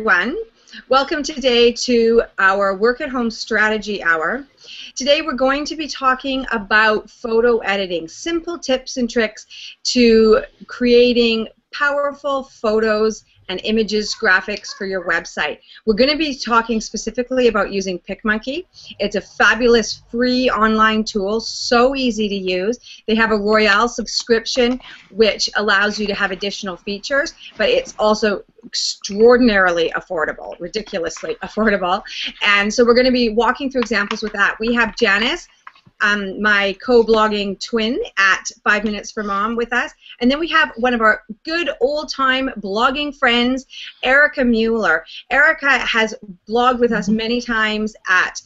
everyone. Welcome today to our Work at Home Strategy Hour. Today we're going to be talking about photo editing, simple tips and tricks to creating powerful photos and images, graphics for your website. We're going to be talking specifically about using PicMonkey. It's a fabulous free online tool, so easy to use. They have a Royale subscription which allows you to have additional features, but it's also extraordinarily affordable, ridiculously affordable. And so we're going to be walking through examples with that. We have Janice, my co-blogging twin at 5 Minutes for Mom with us. And then we have one of our good old-time blogging friends, Erika Mueller. Erika has blogged with us many times at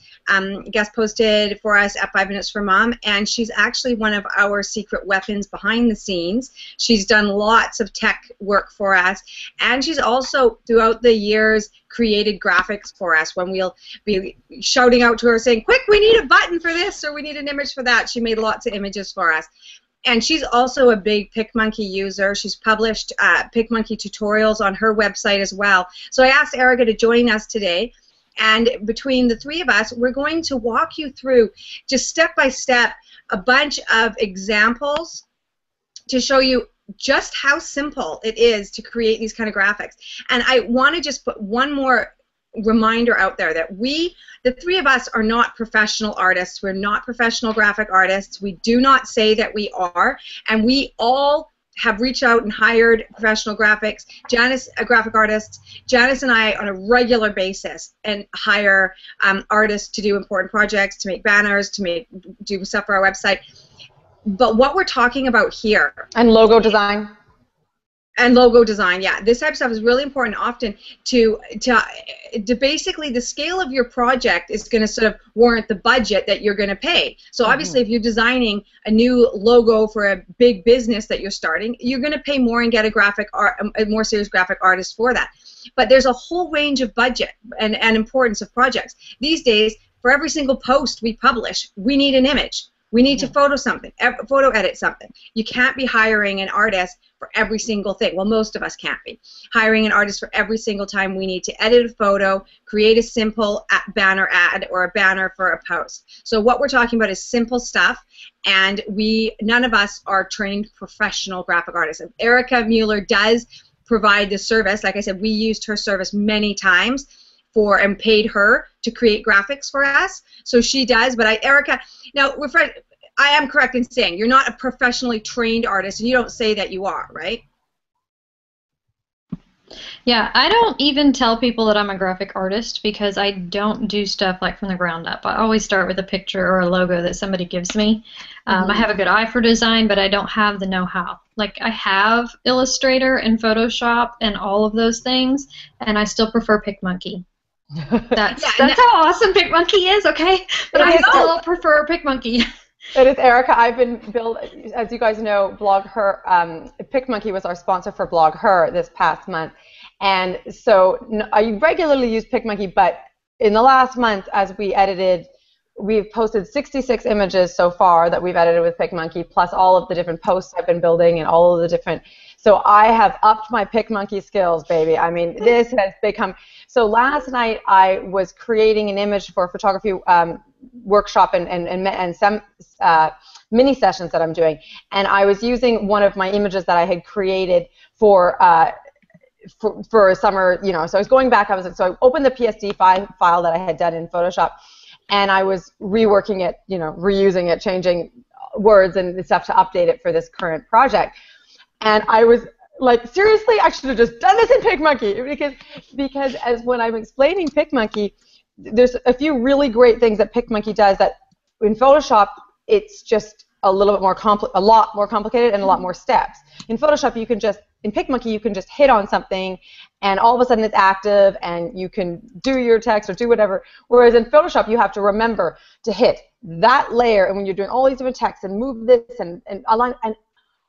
guest posted for us at 5 Minutes for Mom, and she's actually one of our secret weapons behind the scenes. She's done lots of tech work for us, and she's also, throughout the years, created graphics for us when we'll be shouting out to her saying, quick, we need a button for this, or we need an image for that. She made lots of images for us. And she's also a big PicMonkey user. She's published PicMonkey Tutorials on her website as well. So I asked Erika to join us today. And between the three of us, we're going to walk you through, just step by step, a bunch of examples to show you just how simple it is to create these kind of graphics. And I want to just put one more reminder out there that the three of us are not professional artists. We're not professional graphic artists. We do not say that we are. And we all have reached out and hired professional graphics. Janice, a graphic artist. Janice and I, on a regular basis, and hire artists to do important projects, to make banners, to do stuff for our website. But what we're talking about here, and logo design. And logo design, yeah. This type of stuff is really important often to basically the scale of your project is going to sort of warrant the budget that you're going to pay. So obviously if you're designing a new logo for a big business that you're starting, you're going to pay more and get a more serious graphic artist for that. But there's a whole range of budget and importance of projects. These days, for every single post we publish, we need an image. We need to photo edit something. You can't be hiring an artist for every single thing. Well, most of us can't be. Hiring an artist for every single time we need to edit a photo, create a simple banner ad or a banner for a post. So what we're talking about is simple stuff, and none of us are trained professional graphic artists. Erika Mueller does provide this service. Like I said, we used her service many times and paid her to create graphics for us. So she does, but Erika, now I am correct in saying you're not a professionally trained artist, and you don't say that you are, right? Yeah, I don't even tell people that I'm a graphic artist because I don't do stuff like from the ground up. I always start with a picture or a logo that somebody gives me. I have a good eye for design, but I don't have the know-how. Like, I have Illustrator and Photoshop and all of those things, and I still prefer PicMonkey. That's how awesome PicMonkey is, okay? But I still prefer PicMonkey. It is, Erika. I've been as you guys know, Blog Her. PicMonkey was our sponsor for Blog Her this past month, and so I regularly use PicMonkey. But in the last month, as we've posted 66 images so far that we've edited with PicMonkey, plus all of the different posts I've been building and all of the different. So I have upped my PicMonkey skills, baby. I mean, this has become. So last night I was creating an image for a photography workshop and some mini sessions that I'm doing, and I was using one of my images that I had created for a summer, So I was going back. So I opened the PSD file that I had done in Photoshop, and I was reworking it, reusing it, changing words and stuff to update it for this current project. And I was like, seriously, I should have just done this in PicMonkey because as when I'm explaining PicMonkey, there's a few really great things that PicMonkey does that in Photoshop it's just a little bit more a lot more complicated and a lot more steps. In Photoshop in PicMonkey you can just hit on something and all of a sudden it's active and you can do your text or do whatever. Whereas in Photoshop you have to remember to hit that layer, and when you're doing all these different texts and move this and align, and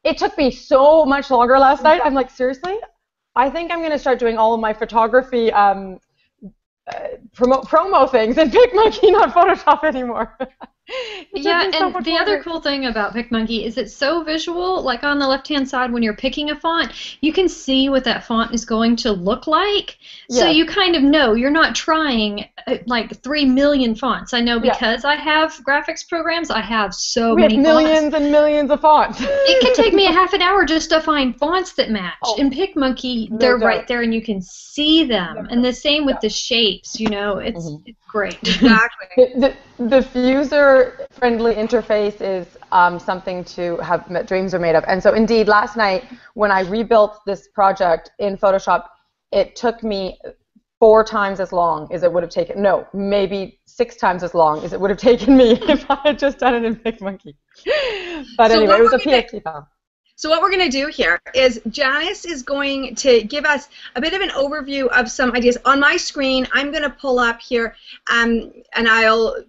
it took me so much longer last night. I'm like, seriously? I think I'm going to start doing all of my photography promo things in PicMonkey, not Photoshop anymore. Yeah, took me so and much the other longer. cool thing about PicMonkey is it's so visual. Like on the left-hand side, when you're picking a font, you can see what that font is going to look like. So Yes. you kind of know you're not trying like 3 million fonts. I know Yeah. because I have graphics programs, I have so We have many fonts. millions and millions of fonts. It can take me a half an hour just to find fonts that match. Oh, In PicMonkey, no they're right doubt. there and you can see them. No And the same with doubt. the shapes, you know, it's Mhm. great. Exactly. The user-friendly interface is something to have dreams are made of. And so indeed, last night when I rebuilt this project in Photoshop, it took me 4 times as long as it would have taken, no, maybe 6 times as long as it would have taken me if I had just done it in PicMonkey. But So anyway, what it was we're a gonna PXT file. So what we're going to do here is Janice is going to give us a bit of an overview of some ideas. On my screen, I'm going to pull up here, and I'll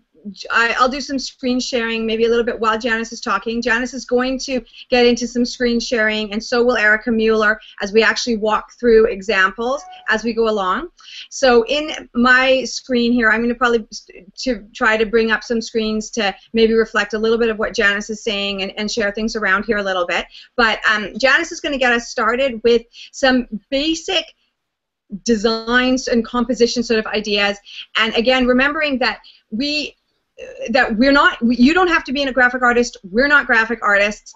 do some screen sharing maybe a little bit while Janice is talking. Janice is going to get into some screen sharing, and so will Erika Mueller as we actually walk through examples as we go along. So in my screen here, I'm going to probably try to bring up some screens to maybe reflect a little bit of what Janice is saying and share things around here a little bit. But Janice is going to get us started with some basic designs and composition sort of ideas. And again, remembering that you don't have to be a graphic artist. We're not graphic artists.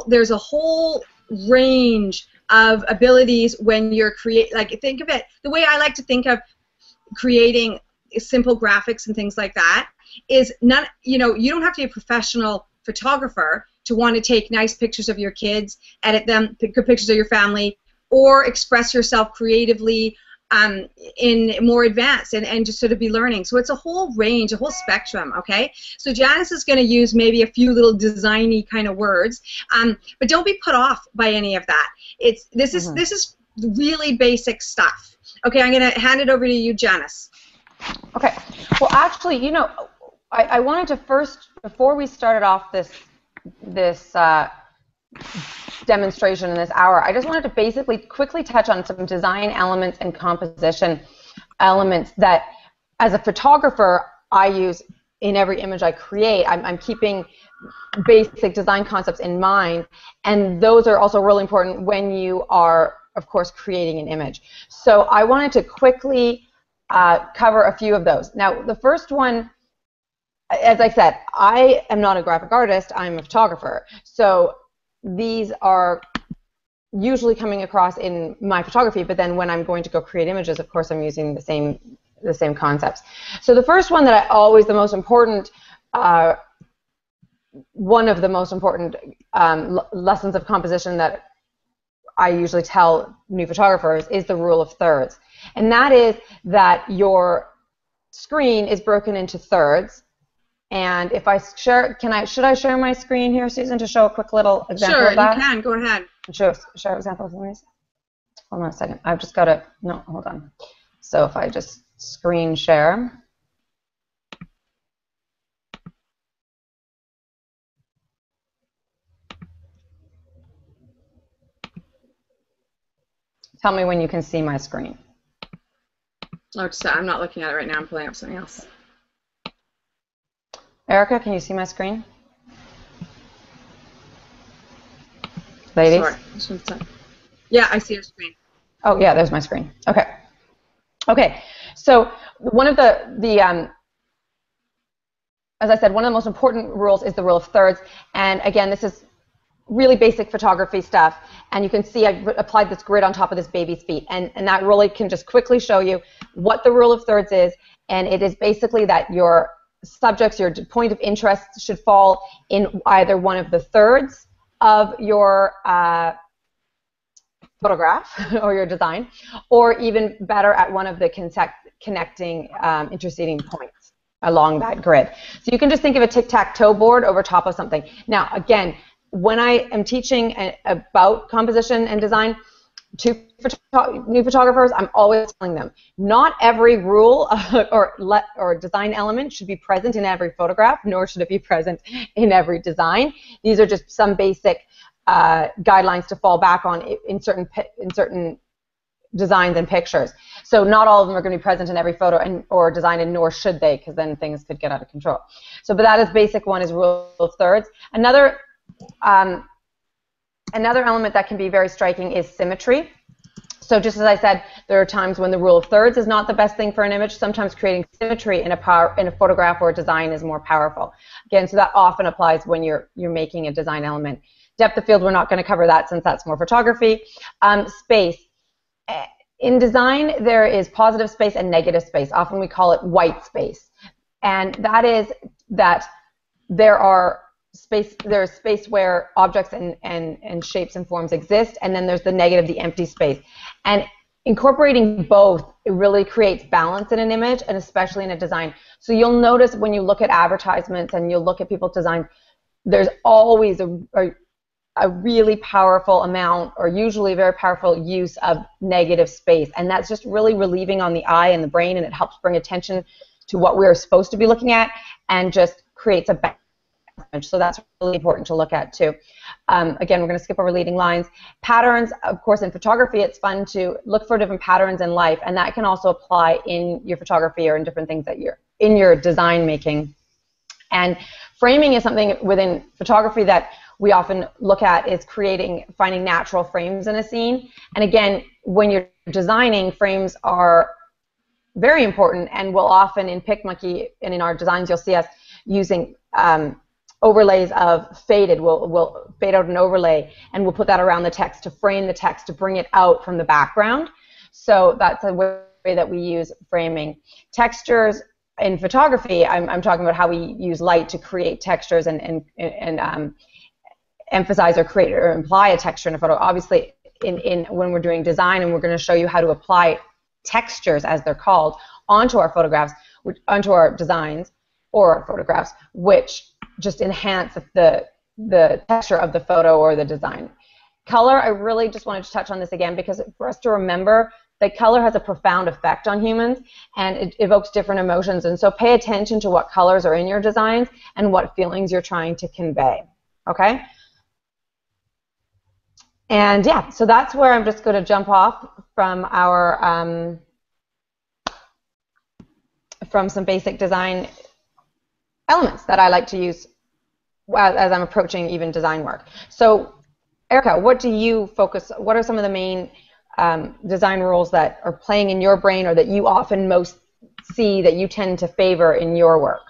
There's a whole range of abilities when you're think of it, the way I like to think of creating simple graphics and things like that is you don't have to be a professional photographer to want to take nice pictures of your kids, edit them, pick good pictures of your family, or express yourself creatively in more advanced and just sort of be learning. So it's a whole range, a whole spectrum, okay? So Janice is going to use maybe a few little designy kind of words, but don't be put off by any of that. This is really basic stuff. Okay, I'm going to hand it over to you, Janice. Okay. Well, actually, I wanted to first, before we started off this demonstration in this hour, I just wanted to basically quickly touch on some design elements and composition elements that, as a photographer, I use in every image I create. I'm keeping basic design concepts in mind, and those are also really important when you are, of course, creating an image. So I wanted to quickly cover a few of those. Now, the first one, as I said, I am not a graphic artist, I'm a photographer. So these are usually coming across in my photography, but then when I'm going to go create images, of course, I'm using the same concepts. So the first one that the most important, one of the most important lessons of composition that I usually tell new photographers is the rule of thirds. And that is that your screen is broken into thirds. And if I share, should I share my screen here, Susan, to show a quick little example of that? Sure, you can. Go ahead. Share example, please. Hold on a second. I've just got to, no, hold on. So if I just screen share. Tell me when you can see my screen. Oh, I'm not looking at it right now. I'm pulling up something else. Erika, can you see my screen? Ladies? Sorry. Yeah, I see your screen. Oh, yeah, there's my screen. Okay. Okay, so one of the as I said, one of the most important rules is the rule of thirds. And again, this is really basic photography stuff. And you can see I've applied this grid on top of this baby's feet. And that really can just quickly show you what the rule of thirds is. And it is basically that your subjects, your point of interest should fall in either one of the thirds of your photograph or your design, or even better at one of the connecting interceding points along that grid. So you can just think of a tic-tac-toe board over top of something. Now, again, when I am teaching about composition and design to new photographers, I'm always telling them, not every rule or design element should be present in every photograph, nor should it be present in every design. These are just some basic guidelines to fall back on in certain designs and pictures. So not all of them are going to be present in every photo or design, and nor should they, because then things could get out of control. So, but that is basic one, is rule of thirds. Another element that can be very striking is symmetry. So just as I said, there are times when the rule of thirds is not the best thing for an image. Sometimes creating symmetry in a photograph or a design is more powerful. Again, so that often applies when you're making a design element. Depth of field, we're not going to cover that since that's more photography. Space. In design, there is positive space and negative space. Often we call it white space. And that is that there's space where objects and shapes and forms exist, and then there's the negative, the empty space. And incorporating both, it really creates balance in an image, and especially in a design. So you'll notice when you look at advertisements and you'll look at people's designs, there's always a really powerful amount, or usually a very powerful use of negative space. And that's just really relieving on the eye and the brain, and it helps bring attention to what we're supposed to be looking at and just creates a balance. So that's really important to look at too. Again, we're going to skip over leading lines. Patterns, of course, in photography, it's fun to look for different patterns in life, and that can also apply in your photography or in different things that you're in your design making. And framing is something within photography that we often look at, is finding natural frames in a scene. And again, when you're designing, frames are very important, and we'll often in PicMonkey and in our designs, you'll see us using overlays of faded. We'll fade out an overlay, and we'll put that around the text to frame the text, to bring it out from the background. So that's a way that we use framing. Textures in photography, I'm talking about how we use light to create textures and emphasize or create or imply a texture in a photo. Obviously, when we're doing design, and we're going to show you how to apply textures, as they're called, onto our photographs, onto our designs or our photographs, which just enhance the texture of the photo or the design. Color, I really just wanted to touch on this again, because for us to remember that color has a profound effect on humans, and it evokes different emotions. And so pay attention to what colors are in your designs and what feelings you're trying to convey. Okay? And yeah, so that's where I'm just going to jump off from our from some basic design elements that I like to use as I'm approaching even design work. So, Erika, what do you focus? What are some of the main design rules that are playing in your brain, or that you often most see that you tend to favor in your work?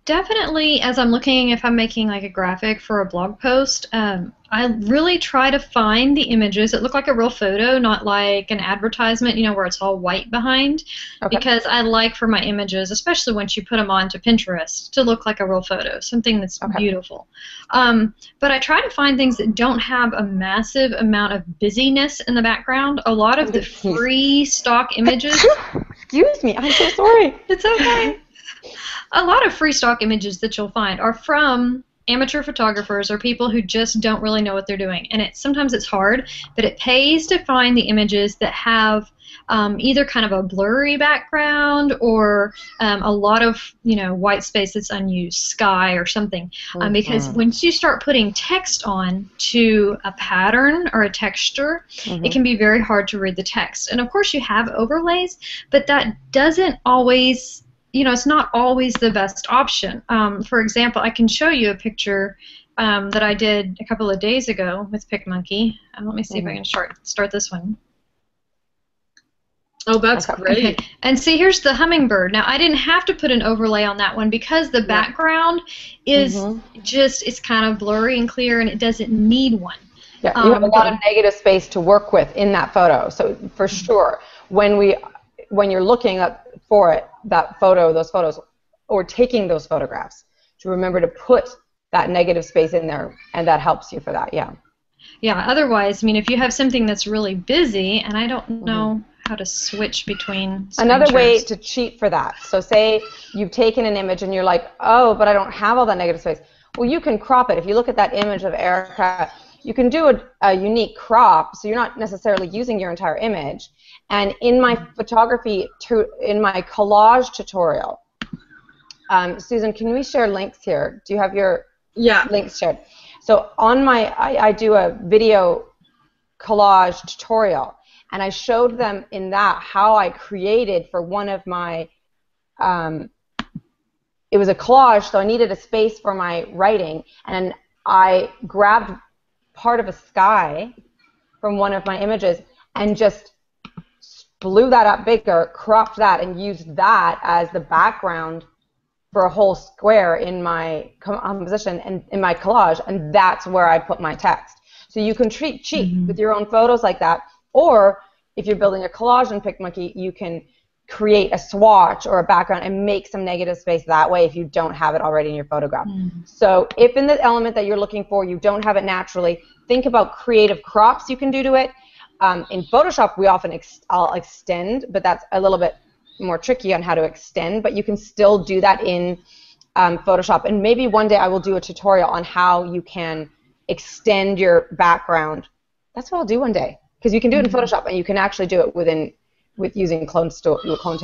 Definitely, as I'm looking, if I'm making like a graphic for a blog post, I really try to find the images that look like a real photo, not like an advertisement, where it's all white behind. Okay. Because I like for my images, especially once you put them onto Pinterest, to look like a real photo, something that's beautiful. But I try to find things that don't have a massive amount of busyness in the background. A lot of the free stock images... Excuse me, I'm so sorry. It's okay. A lot of free stock images that you'll find are from amateur photographers or people who just don't really know what they're doing. And sometimes it's hard, but it pays to find the images that have either kind of a blurry background or a lot of white space that's unused, sky or something. Because once you start putting text on to a pattern or a texture, it can be very hard to read the text. And of course you have overlays, but that doesn't always... it's not always the best option. For example, I can show you a picture that I did a couple of days ago with PicMonkey. Let me see if I can start this one. Oh, that's great. Okay. And see, here's the hummingbird. Now, I didn't have to put an overlay on that one because the background is it's kind of blurry and clear, and it doesn't need one. Yeah, you have a lot of negative space to work with in that photo. So for sure, when you're looking for it, that photo, those photos, or taking those photographs, to remember to put that negative space in there, and that helps you for that. Yeah, otherwise, if you have something that's really busy, and I don't know how to switch between Another way to cheat for that. So say you've taken an image and you're like, oh, but I don't have all that negative space. Well, you can crop it. If you look at that image of Erika, you can do a unique crop, so you're not necessarily using your entire image. And in my photography, in my collage tutorial, Susan, can we share links here? Do you have your links shared? So on I do a video collage tutorial, and I showed them in that how I created for one of my, it was a collage, so I needed a space for my writing, and I grabbed part of a sky from one of my images and just blew that up bigger, cropped that, and used that as the background for a whole square in my composition and in my collage, and that's where I put my text. So you can cheat with your own photos like that, or if you're building a collage in PicMonkey, you can create a swatch or a background and make some negative space that way if you don't have it already in your photograph. So if in the element that you're looking for you don't have it naturally, think about creative crops you can do to it. In Photoshop, we often I'll extend, but that's a little bit more tricky on how to extend, but you can still do that in Photoshop. And maybe one day I will do a tutorial on how you can extend your background. That's what I'll do one day, because you can do it in Photoshop, and you can actually do it with using clone tool. Clone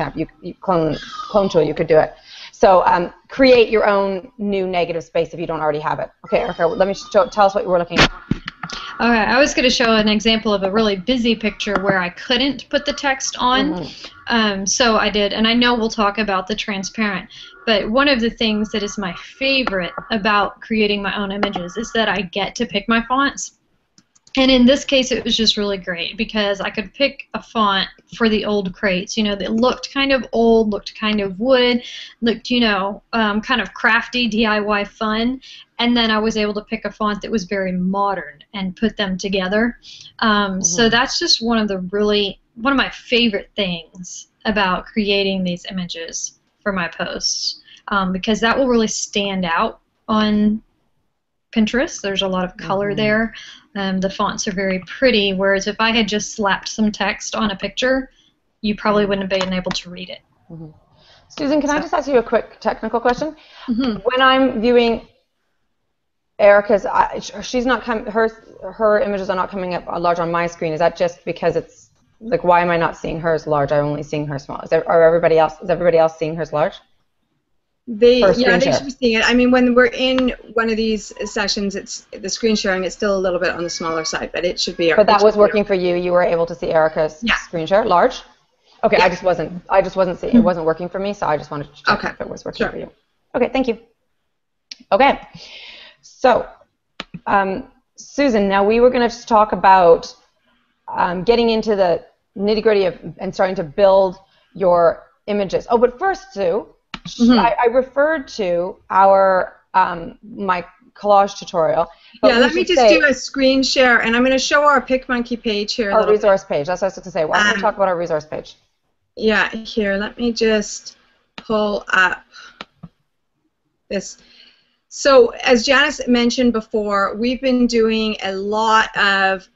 tool, you could do it. So create your own new negative space if you don't already have it. Okay, Erika, let me tell us what you were looking at. Okay, I was going to show an example of a really busy picture where I couldn't put the text on. So I did, and I know we'll talk about the transparent, but one of the things that is my favorite about creating my own images is that I get to pick my fonts. And in this case, it was just really great because I could pick a font for the old crates, you know, that looked kind of old, looked kind of wood, looked, you know, kind of crafty, DIY fun. And then I was able to pick a font that was very modern and put them together. So that's just one of my favorite things about creating these images for my posts, because that will really stand out on Pinterest. There's a lot of color there. The fonts are very pretty, whereas if I had just slapped some text on a picture, you probably wouldn't have been able to read it. Susan, can I just ask you a quick technical question? When I'm viewing Erika's, she's not her images are not coming up large on my screen. Is that just because it's like, why am I not seeing hers large? I'm only seeing her small. Is everybody else seeing hers large? They should be seeing it. I mean, when we're in one of these sessions, it's the screen sharing. It's still a little bit on the smaller side, but it should be. But that was working for you. You were able to see Erika's screen share large. Okay, I just wasn't seeing. It wasn't working for me, so I just wanted to check if it was working for you. Okay, thank you. Okay, so Susan, now we were going to talk about getting into the nitty-gritty of and starting to build your images. Oh, but first, Sue. I referred to our my collage tutorial. Yeah, let me just do a screen share, and I'm going to show our PicMonkey page here. Our resource page. That's what I was going to say. Why don't we talk about our resource page? Yeah, here. Let me just pull up this. So, as Janice mentioned before, we've been doing a lot of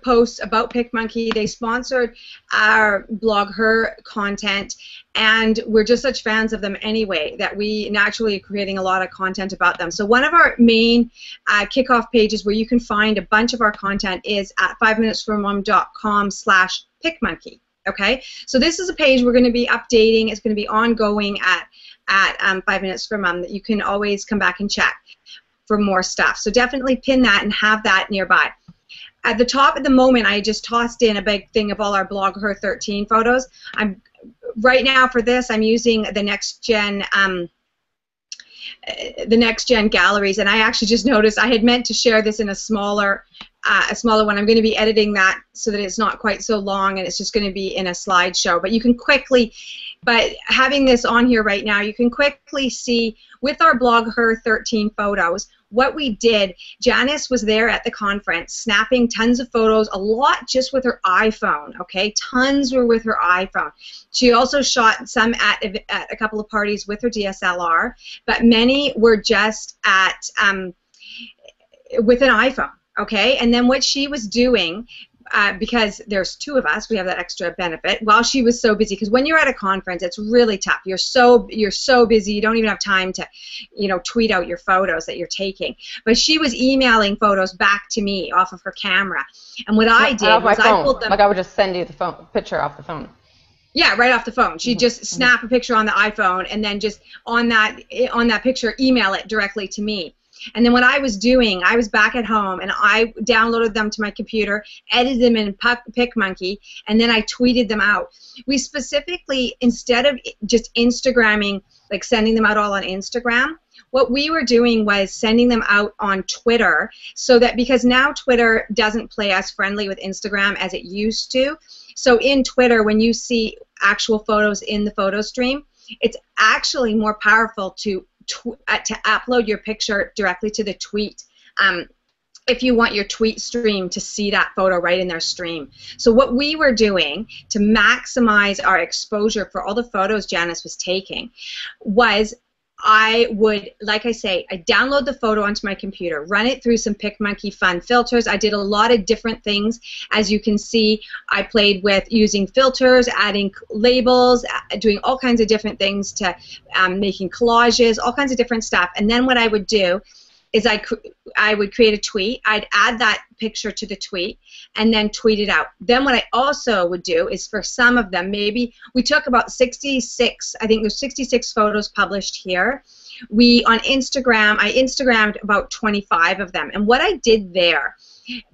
posts about PicMonkey. They sponsored our blog Her content, and we're just such fans of them anyway that we naturally are creating a lot of content about them. So one of our main kickoff pages where you can find a bunch of our content is at 5minutesformom.com/PicMonkey. Okay, so this is a page we're going to be updating. It's going to be ongoing at 5 Minutes for Mom that you can always come back and check for more stuff. So definitely pin that and have that nearby. At the top at the moment, I just tossed in a big thing of all our blog Her 13 photos. Right now for this, I'm using the next gen galleries, and I actually just noticed I had meant to share this in a smaller one. I'm going to be editing that so that it's not quite so long, and it's just going to be in a slideshow. But you can quickly, but having this on here right now, you can quickly see with our blog Her 13 photos what we did. Janice was there at the conference snapping tons of photos, a lot just with her iPhone, okay? Tons were with her iPhone. She also shot some at a couple of parties with her DSLR, but many were just at with an iPhone, okay? And then what she was doing, because there's two of us, we have that extra benefit, while she was so busy, because when you're at a conference, it's really tough. You're so busy, you don't even have time to, you know, tweet out your photos that you're taking. But she was emailing photos back to me off of her camera. And what I did was I pulled them. Like I would just send you the picture off the phone. Yeah, right off the phone. She'd just snap a picture on the iPhone and then just on that picture email it directly to me. And then what I was doing, I was back at home, and I downloaded them to my computer, edited them in PicMonkey, and then I tweeted them out. We specifically, instead of just Instagramming, like sending them out all on Instagram, what we were doing was sending them out on Twitter, so that, because now Twitter doesn't play as friendly with Instagram as it used to. So in Twitter, when you see actual photos in the photo stream, it's actually more powerful to upload your picture directly to the tweet if you want your tweet stream to see that photo right in their stream. So what we were doing to maximize our exposure for all the photos Janice was taking was, I would, like I say, I download the photo onto my computer, run it through some PicMonkey fun filters. I did a lot of different things. As you can see, I played with using filters, adding labels, doing all kinds of different things, to making collages, all kinds of different stuff. And then what I would do is I would create a tweet. I'd add that picture to the tweet and then tweet it out. Then what I also would do is, for some of them, maybe we took about 66, I think there's 66 photos published here. On Instagram, I Instagrammed about 25 of them. And what I did there,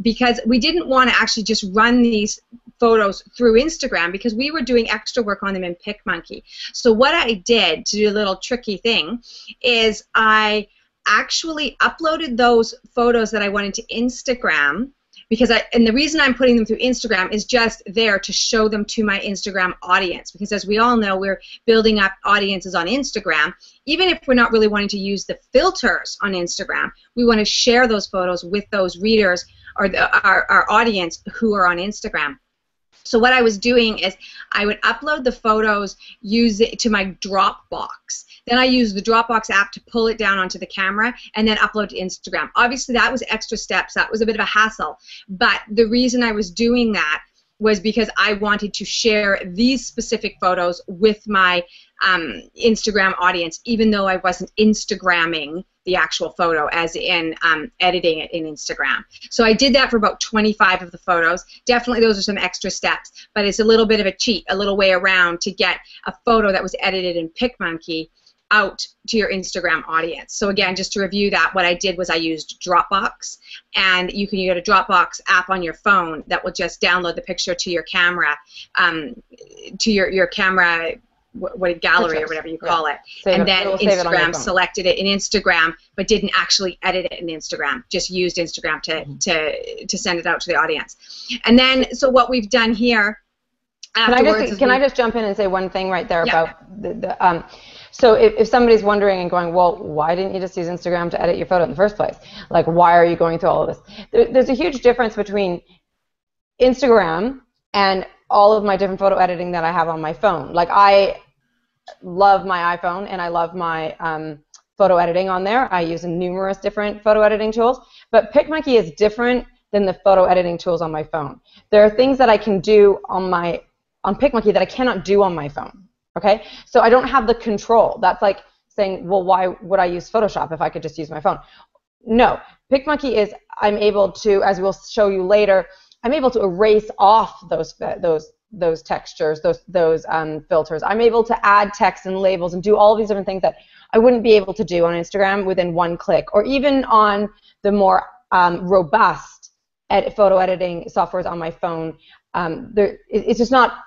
because we didn't want to actually just run these photos through Instagram, because we were doing extra work on them in PicMonkey. So what I did, to do a little tricky thing, is I actually uploaded those photos that I wanted to Instagram, and the reason I'm putting them through Instagram is just there to show them to my Instagram audience, because as we all know, we're building up audiences on Instagram. Even if we're not really wanting to use the filters on Instagram, we want to share those photos with those readers, or our audience who are on Instagram. So what I was doing is I would upload the photos to my Dropbox. Then I used the Dropbox app to pull it down onto the camera and then upload to Instagram. Obviously, that was extra steps. That was a bit of a hassle. But the reason I was doing that was because I wanted to share these specific photos with my Instagram audience, even though I wasn't Instagramming the actual photo, as in editing it in Instagram. So I did that for about 25 of the photos. Definitely those are some extra steps, but it's a little bit of a cheat, a little way around to get a photo that was edited in PicMonkey out to your Instagram audience. So again, just to review that, what I did was I used Dropbox, and you can get a Dropbox app on your phone that will just download the picture to your camera, to your camera, what gallery or whatever you call it, and then Instagram selected it in Instagram, but didn't actually edit it in Instagram. Just used Instagram to send it out to the audience. And then, so what we've done here afterwards. Can I just jump in and say one thing right there about so if somebody's wondering and going, well, why didn't you just use Instagram to edit your photo in the first place? Like, why are you going through all of this? There's a huge difference between Instagram and all of my different photo editing that I have on my phone. Like, I love my iPhone and I love my photo editing on there. I use numerous different photo editing tools, but PicMonkey is different than the photo editing tools on my phone. There are things that I can do on PicMonkey that I cannot do on my phone. Okay, so I don't have the control. That's like saying, well, why would I use Photoshop if I could just use my phone? No, PicMonkey is, I'm able to, as we'll show you later, I'm able to erase off those textures, those filters. I'm able to add text and labels and do all of these different things that I wouldn't be able to do on Instagram within one click, or even on the more robust photo editing softwares on my phone. It's just not.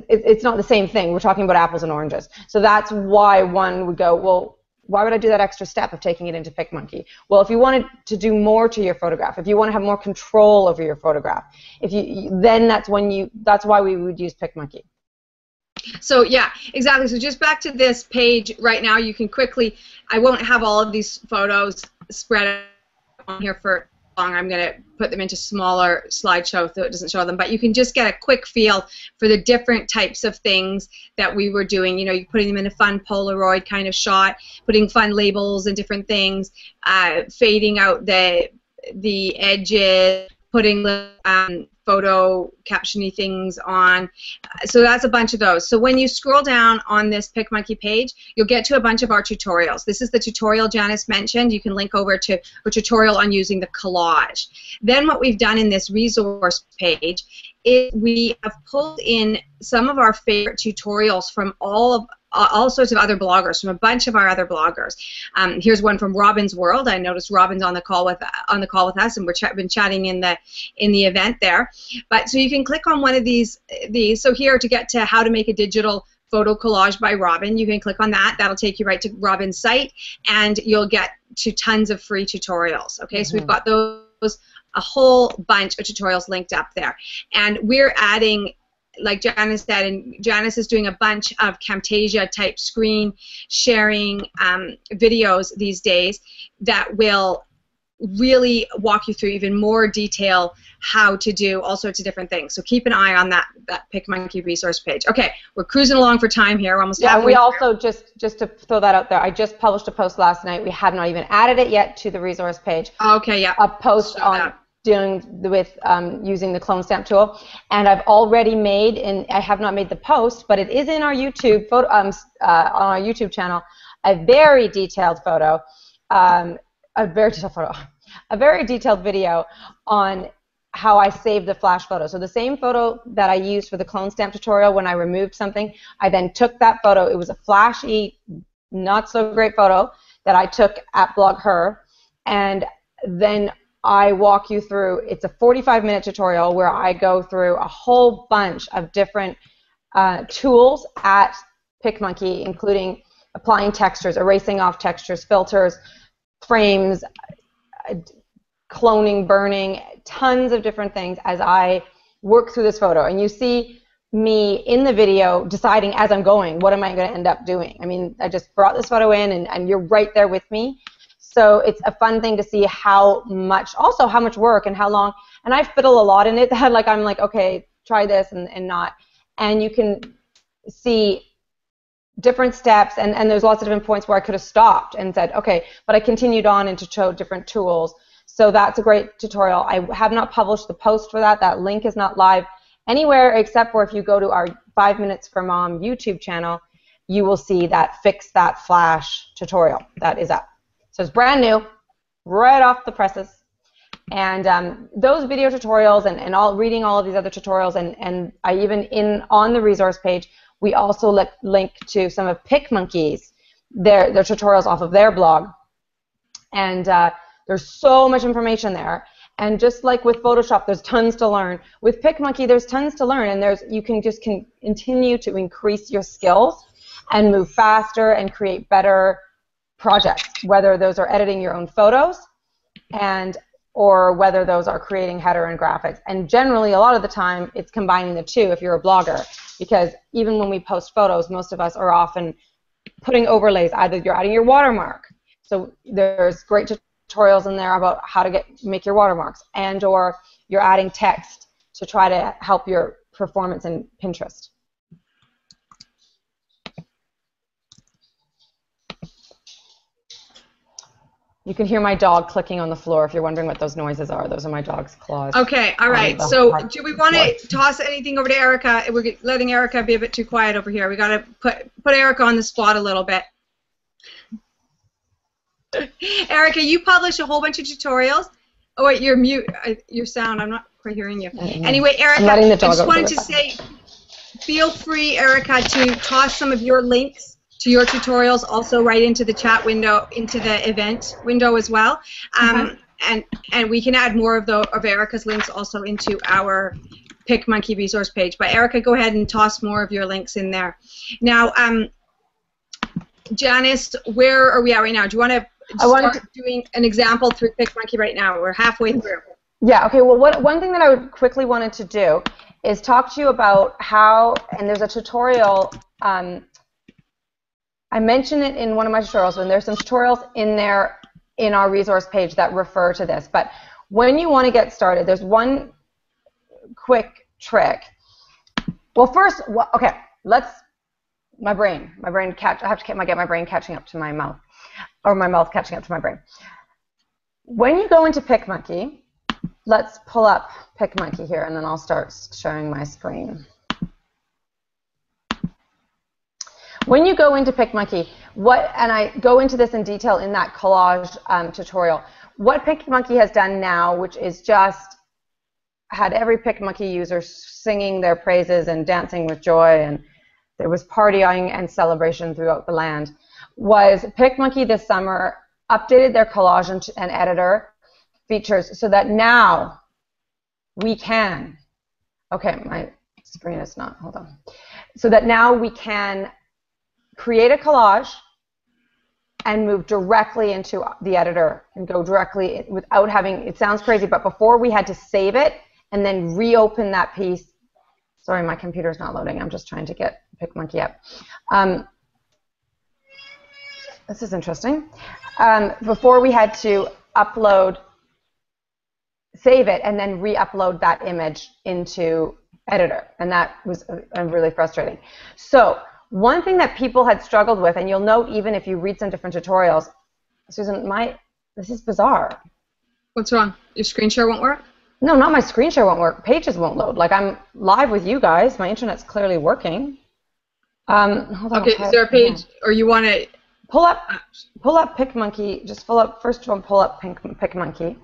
It's not the same thing. We're talking about apples and oranges. So that's why one would go, well, why would I do that extra step of taking it into PicMonkey? Well, if you wanted to do more to your photograph, if you want to have more control over your photograph, then that's why we would use PicMonkey. So yeah, exactly. So just back to this page right now, you can quickly, I won't have all of these photos spread on here for long. I'm going to put them into smaller slideshow so it doesn't show them, but you can just get a quick feel for the different types of things that we were doing. You know, you're putting them in a fun Polaroid kind of shot, putting fun labels and different things, fading out the edges, putting the photo captiony things on. So that's a bunch of those. So when you scroll down on this PicMonkey page, you'll get to a bunch of our tutorials. This is the tutorial Janice mentioned. You can link over to a tutorial on using the collage. Then what we've done in this resource page is we have pulled in some of our favorite tutorials from all all sorts of other bloggers, from a bunch of our other bloggers. Here's one from Robin's World. I noticed Robin's on the call with us, and we've been chatting in the event there. But so you can click on one of these. So here, to get to how to make a digital photo collage by Robin, you can click on that. That'll take you right to Robin's site, and you'll get to tons of free tutorials. Okay, so we've got those, a whole bunch of tutorials linked up there, and we're adding, like Janice said, and Janice is doing a bunch of Camtasia type screen sharing videos these days that will really walk you through even more detail how to do all sorts of different things. So keep an eye on that PicMonkey resource page. Okay, we're cruising along for time here. We're almost halfway through. We also, just to throw that out there, I just published a post last night. We have not even added it yet to the resource page. Okay, yeah. A post on dealing with using the clone stamp tool, and I've already made, and I have not made the post, but it is in our YouTube photo, on our YouTube channel, a very detailed photo. A very detailed video on how I saved the flash photo. So the same photo that I used for the clone stamp tutorial when I removed something, I then took that photo. It was a flashy, not so great photo that I took at Blog Her, and then I walk you through. It's a 45-minute tutorial where I go through a whole bunch of different tools at PicMonkey, including applying textures, erasing off textures, filters, frames, cloning, burning, tons of different things as I work through this photo. And you see me in the video deciding as I'm going, what am I going to end up doing? I mean, I just brought this photo in, and you're right there with me. So it's a fun thing to see how much work and how long. And I fiddle a lot in it. That I'm like, okay, try this and not. And you can see different steps, and there's lots of different points where I could have stopped and said, okay, but I continued on and to show different tools. So that's a great tutorial. I have not published the post for that. That link is not live anywhere except for if you go to our 5 Minutes for Mom YouTube channel, you will see that Fix That Flash tutorial. That is up. So it's brand new, right off the presses. And those video tutorials and reading all of these other tutorials, and I even on the resource page, we also link to some of PicMonkey's, their tutorials off of their blog. And there's so much information there. And just like with Photoshop, there's tons to learn. With PicMonkey, there's tons to learn, and you can continue to increase your skills and move faster and create better projects, whether those are editing your own photos or whether those are creating header and graphics. And generally, a lot of the time, it's combining the two if you're a blogger, because even when we post photos, most of us are often putting overlays. Either you're adding your watermark. So there's great tutorials in there about how to make your watermarks, or you're adding text to try to help your performance in Pinterest. You can hear my dog clicking on the floor if you're wondering what those noises are. Those are my dog's claws. Okay, all right. So do we want to toss anything over to Erika? We're letting Erika be a bit too quiet over here. We got to put Erika on the spot a little bit. Erika, you publish a whole bunch of tutorials. Oh wait, you're mute. Your sound. I'm not quite hearing you. Anyway, Erika, I just wanted to say, feel free, Erika, to toss some of your links to your tutorials also right into the chat window, into the event window as well. And we can add more of Erika's links also into our PicMonkey resource page. But Erika, go ahead and toss more of your links in there. Now, Janice, where are we at right now? Do you want to start doing an example through PicMonkey right now? We're halfway through. Yeah, okay, well, one thing that I would quickly wanted to do is talk to you about how, and there's a tutorial, I mentioned it in one of my tutorials, and there's some tutorials in there in our resource page that refer to this. But when you want to get started, there's one quick trick. Well, first, okay, my brain catch. I have to get my brain catching up to my mouth, or my mouth catching up to my brain. When you go into PicMonkey, let's pull up PicMonkey here, and then I'll start sharing my screen. When you go into PicMonkey, and I go into this in detail in that collage tutorial, what PicMonkey has done now, which is just had every PicMonkey user singing their praises and dancing with joy and there was partying and celebration throughout the land, was PicMonkey this summer updated their collage and editor features so that now we can, okay, my screen is not, hold on, so that now we can create a collage and move directly into the editor and go directly without having, it sounds crazy, but before we had to save it and then reopen that piece. Sorry, my computer's not loading. I'm just trying to get PicMonkey up. This is interesting. Before we had to upload, save it, and then re-upload that image into editor, and that was really frustrating. So one thing that people had struggled with, and you'll note even if you read some different tutorials, Susan, this is bizarre. What's wrong? Your screen share won't work? No, not my screen share won't work. Pages won't load. Like, I'm live with you guys. My internet's clearly working. Hold on. Okay, is there a page, or you want to pull up PicMonkey? Just pull up PicMonkey,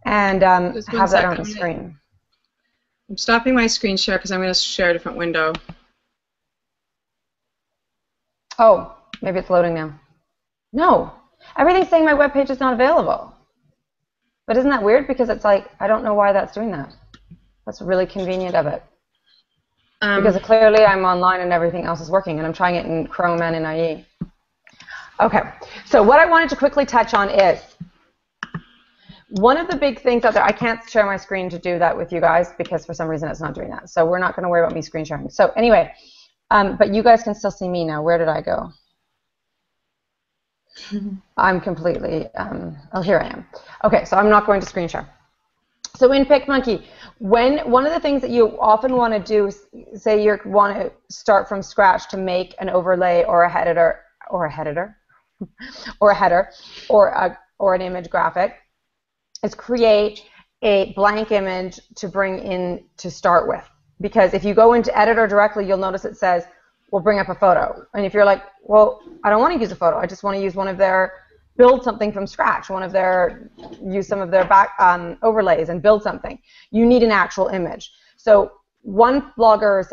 and have that on the screen. I'm stopping my screen share because I'm going to share a different window. Oh, maybe it's loading now. No, everything's saying my web page is not available. But isn't that weird? Because it's like, I don't know why that's doing that. That's really convenient of it. Because clearly I'm online and everything else is working, and I'm trying it in Chrome and in IE. Okay, so what I wanted to quickly touch on is one of the big things out there. I can't share my screen to do that with you guys because for some reason it's not doing that. So we're not going to worry about me screen sharing. So anyway, but you guys can still see me now. Where did I go? I'm completely, oh, here I am. Okay, so I'm not going to screen share. So in PicMonkey, one of the things that you often want to do is, say you want to start from scratch to make an overlay or a header, or an image graphic, is create a blank image to bring in to start with. Because if you go into editor directly, you'll notice it says, we'll bring up a photo. And if you're like, well, I don't want to use a photo. I just want to use one of their, build something from scratch, use some of their back overlays and build something. You need an actual image. So some bloggers,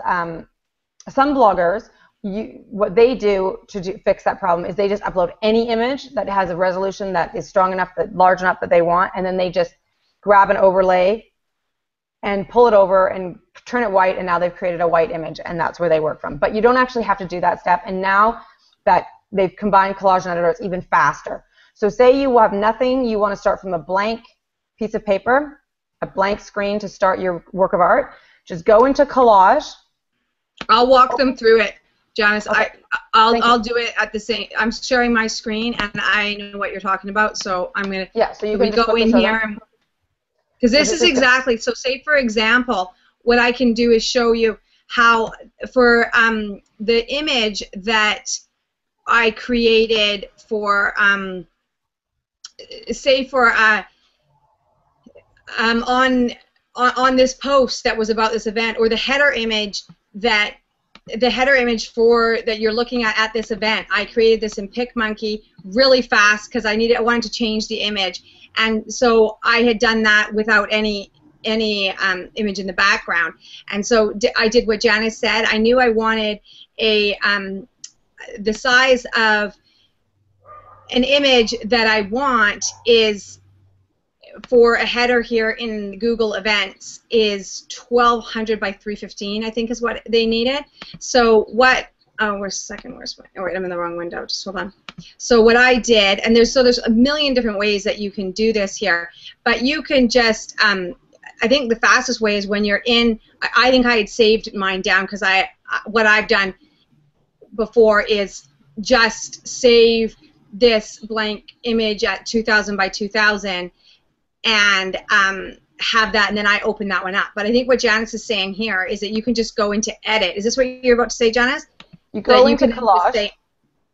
what they do to fix that problem is they just upload any image that has a resolution that is strong enough, large enough that they want, and then they just grab an overlay and pull it over and turn it white, and now they've created a white image, and that's where they work from. But you don't actually have to do that step, and now that they've combined collage and editor, it's even faster. So say you have nothing, you want to start from a blank piece of paper, a blank screen to start your work of art, just go into collage. I'll walk them through it, Janice. Okay. I'll do it at the same. I'm sharing my screen, and I know what you're talking about, so I'm gonna. Yeah. So you can go in here, because this is exactly. So say for example, what I can do is show you how for the image that I created for say for on this post that was about this event, or the header image that you're looking at this event. I created this in PicMonkey really fast because I wanted to change the image, and so I had done that without any image in the background. And so I did what Janice said. I knew I wanted the size of an image that I want is, for a header here in Google Events, is 1200 by 315, I think is what they needed. So what, oh, wait, I'm in the wrong window, just hold on. So what I did, and there's a million different ways that you can do this here, but you can just, I think the fastest way is when you're in, I think I had saved mine down, because what I've done before is just save this blank image at 2000 by 2000 and have that, and then I open that one up. But I think what Janice is saying here is that you can just go into edit. Is this what you're about to say, Janice? You go into collage.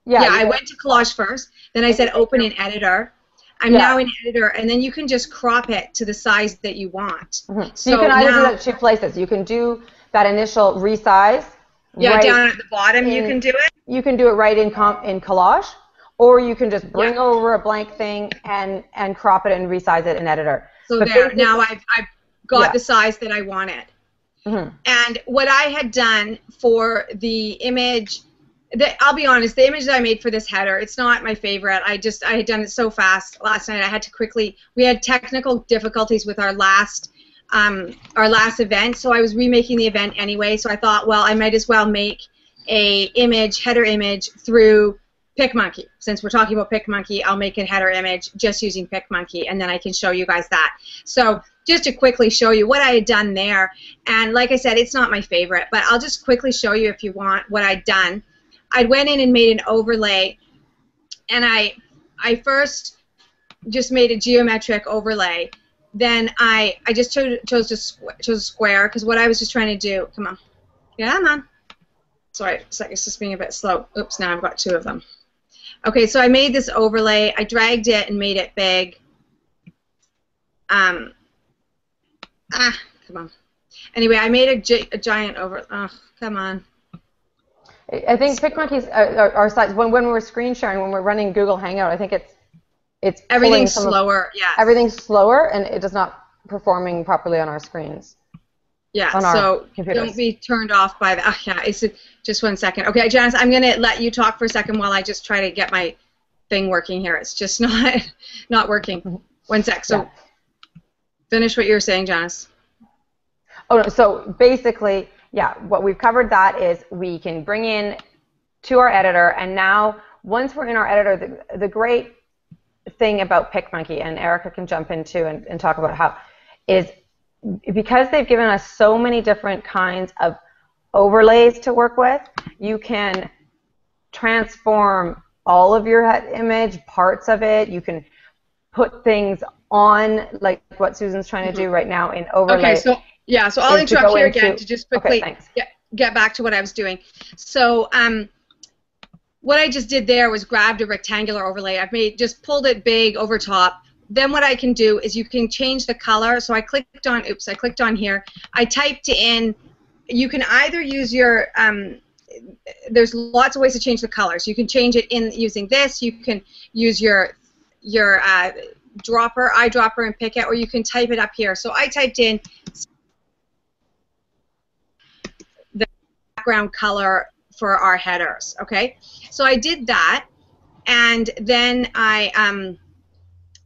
Yeah, I went to collage first, then I said open in editor. I'm now in editor, and then you can just crop it to the size that you want. Mm-hmm. So you can either do that 2 places. You can do that initial resize. Yeah, down at the bottom you can do it. You can do it right in collage, or you can just bring over a blank thing and crop it and resize it in editor. So there, now I've got the size that I wanted. And what I had done for the image, I'll be honest, the image that I made for this header, it's not my favorite. I had done it so fast last night. I had to quickly, we had technical difficulties with our last event, so I was remaking the event anyway. So I thought, well, I might as well make a header image through PicMonkey. Since we're talking about PicMonkey, I'll make a header image just using PicMonkey, and then I can show you guys that. So just to quickly show you what I had done there, and like I said, it's not my favorite, but I'll just quickly show you if you want what I'd done. I went in and made an overlay, and I first just made a geometric overlay. Then I just chose a square, because what I was just trying to do, come on. Sorry, it's just being a bit slow. Oops, now I've got two of them. Okay, so I made this overlay. I dragged it and made it big. Come on. Anyway, I made a giant oh, come on. I think PicMonkey's our sites, when we're screen sharing, when we're running Google Hangout, I think it's everything's slower. Yeah. Everything's slower, and it is not performing properly on our screens. Yeah. So don't be turned off by that. Yeah. It's just 1 second. Okay, Janice, I'm gonna let you talk for a second while I just try to get my thing working here. It's just not working. 1 sec. So finish what you were saying, Janice. Oh no. So basically, yeah, what we've covered that is we can bring in to our editor, and now once we're in our editor, the great thing about PicMonkey, and Erika can jump into and talk about how, is because they've given us so many different kinds of overlays to work with, you can transform all of your image, parts of it. You can put things on, like what Susan's trying to do right now in overlay. Okay, so yeah, so I'll interrupt here again to just quickly get back to what I was doing. So what I just did there was grabbed a rectangular overlay. I've just pulled it big over top. Then what I can do is you can change the color. So I clicked on here. I typed in, you can either use your, there's lots of ways to change the color. So you can change it in using this. You can use your eyedropper and pick it, or you can type it up here. So I typed in the background color for our headers, okay? So I did that, and then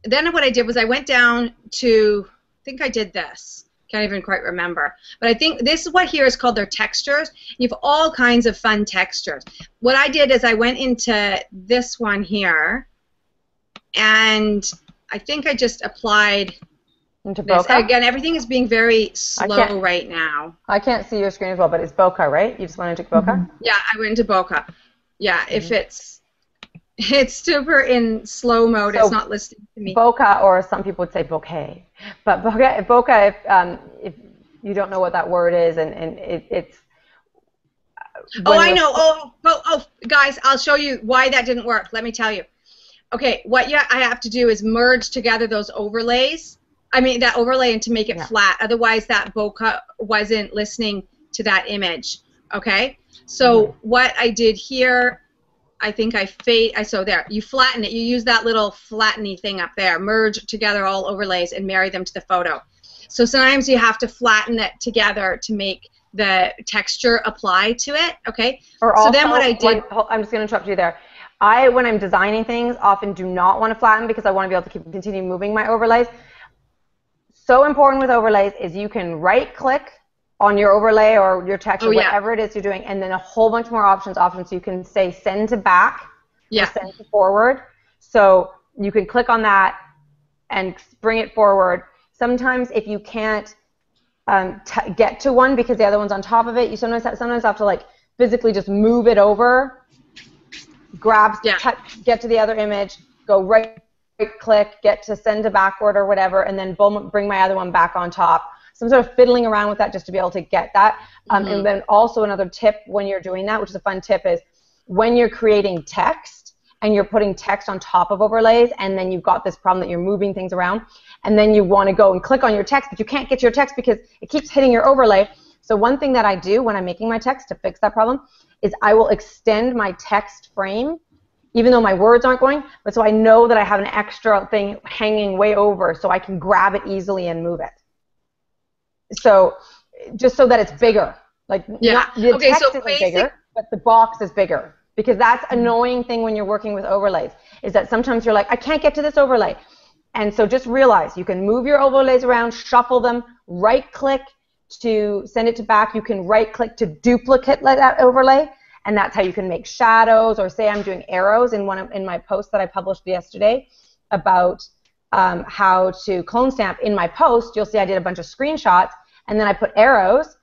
then what I did was I went down to, I think I did this. Can't even quite remember. But I think this is what here is called their textures. You have all kinds of fun textures. What I did is I went into this one here, and I think I just applied into this. bokeh? Again, everything is being very slow right now. I can't see your screen as well, but it's bokeh, right? You just went into bokeh? Yeah, I went into bokeh. Yeah, if it's super in slow mode, so it's not listening to me. Bokeh, or some people would say bokeh. But bokeh, if you don't know what that word is, and it's... Oh, I know. Oh, guys, I'll show you why that didn't work. Let me tell you. Okay, what I have to do is merge together those overlays. I mean, that overlay, and to make it flat. Otherwise, that bokeh wasn't listening to that image. Okay? So what I did here, I think so there, you flatten it. You use that little flatteny thing up there. Merge together all overlays and marry them to the photo. So sometimes you have to flatten it together to make the texture apply to it, okay? Or so also, then what I did... I'm just going to interrupt you there. When I'm designing things, often do not want to flatten because I want to be able to continue moving my overlays. So important with overlays is you can right-click on your overlay or your text or whatever it is you're doing, and then a whole bunch more options. So you can say send to back or send to forward. So you can click on that and bring it forward. Sometimes if you can't get to one because the other one's on top of it, you sometimes have to like physically just move it over, get to the other image, go right-click, get to send to backward or whatever, and then boom, bring my other one back on top. So I'm sort of fiddling around with that just to be able to get that. And then also another tip when you're doing that, which is a fun tip, is when you're creating text and you're putting text on top of overlays, and then you've got this problem that you're moving things around, and then you want to go and click on your text, but you can't get your text because it keeps hitting your overlay. So one thing that I do when I'm making my text to fix that problem is I will extend my text frame, even though my words aren't going, but so I know that I have an extra thing hanging way over so I can grab it easily and move it. So just so that it's bigger. Like, yeah. the Okay, text so isn't bigger, but the box is bigger. Because that's annoying thing when you're working with overlays, is that sometimes you're like, I can't get to this overlay. And so just realize you can move your overlays around, shuffle them, right-click to send it to back. You can right-click to duplicate that overlay, and that's how you can make shadows, or say I'm doing arrows in my post that I published yesterday about how to clone stamp. In my post, you'll see I did a bunch of screenshots, and then I put arrows.